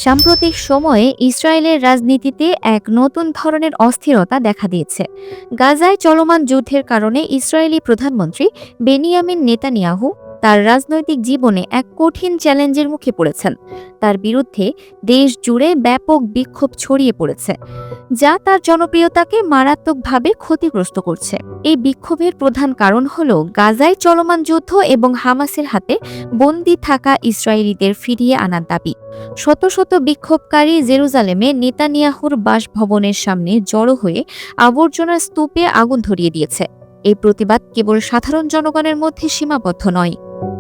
সাম্প্রতিক সময়ে ইসরায়েলের রাজনীতিতে এক নতুন ধরনের অস্থিরতা দেখা দিয়েছে। গাজায় চলমান যুদ্ধের কারণে ইসরায়েলি প্রধানমন্ত্রী বেনিয়ামিন নেতানিয়াহু তার রাজনৈতিক জীবনে এক কঠিন চ্যালেঞ্জের মুখে পড়েছেন। তার বিরুদ্ধে দেশ জুড়ে ব্যাপক বিক্ষোভ ছড়িয়ে পড়েছে, যা তার জনপ্রিয়তাকে মারাত্মকভাবে ক্ষতিগ্রস্ত করছে। এই বিক্ষোভের প্রধান কারণ হল গাজায় চলমান যুদ্ধ এবং হামাসের হাতে বন্দী থাকা ইসরায়েলিদের ফিরিয়ে আনার দাবি। শত শত বিক্ষোভকারী জেরুজালেমে নেতানিয়াহুর বাসভবনের সামনে জড়ো হয়ে আবর্জনার স্তূপে আগুন ধরিয়ে দিয়েছে। এই প্রতিবাদ কেবল সাধারণ জনগণের মধ্যে সীমাবদ্ধ নয়,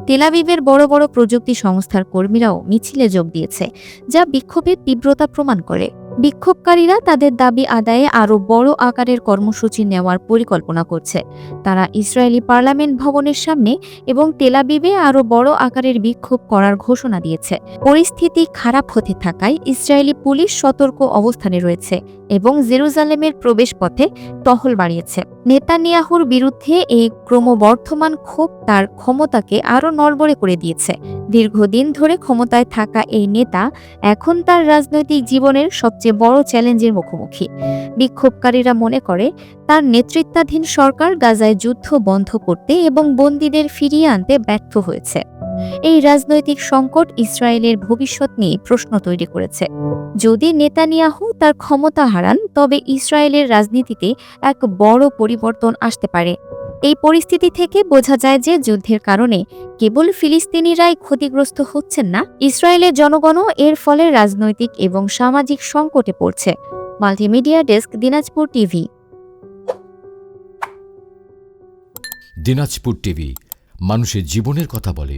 তেলাবিবের বড় বড় প্রযুক্তি সংস্থার কর্মীরাও মিছিলে যোগ দিয়েছে, যা বিক্ষোভের তীব্রতা প্রমাণ করে। বিক্ষোভকারীরা তাদের দাবি আদায়ে আরও বড় আকারের কর্মসূচি নেওয়ার পরিকল্পনা করছে। তারা ইসরায়েলি পার্লামেন্ট ভবনের সামনে এবং তেলাবিবে আরও বড় আকারের বিক্ষোভ করার ঘোষণা দিয়েছে। পরিস্থিতি খারাপ হতে থাকায় ইসরায়েলি পুলিশ সতর্ক অবস্থানে রয়েছে এবং জেরুজালেমের প্রবেশপথে টহল বাড়িয়েছে। নেতানিয়াহুর বিরুদ্ধে এই ক্রমবর্ধমান ক্ষোভ তার ক্ষমতাকে আরও নড়বড়ে করে দিয়েছে। দীর্ঘদিন ধরে ক্ষমতায় থাকা এই নেতা এখন তার রাজনৈতিক জীবনের সবচেয়ে বড় চ্যালেঞ্জের মুখোমুখি। বিক্ষোভকারীরা মনে করে তার নেতৃত্বাধীন সরকার গাজায় যুদ্ধ বন্ধ করতে এবং বন্দীদের ফিরিয়ে আনতে ব্যর্থ হয়েছে। এই রাজনৈতিক সংকট ইসরায়েলের ভবিষ্যৎ নিয়ে প্রশ্ন তৈরি করেছে। যদি নেতানিয়াহু তার ক্ষমতা হারান, তবে ইসরায়েলের রাজনীতিতে এক বড় পরিবর্তন আসতে পারে। এই পরিস্থিতি থেকে বোঝা যায় যে যুদ্ধের কারণে কেবল ফিলিস্তিনিরাই ক্ষতিগ্রস্ত হচ্ছেন না, ইসরায়েলের জনগণও এর ফলে রাজনৈতিক এবং সামাজিক সংকটে পড়ছে। Multimedia desk, Dinajpur TV. Dinajpur TV মানুষের জীবনের কথা বলে।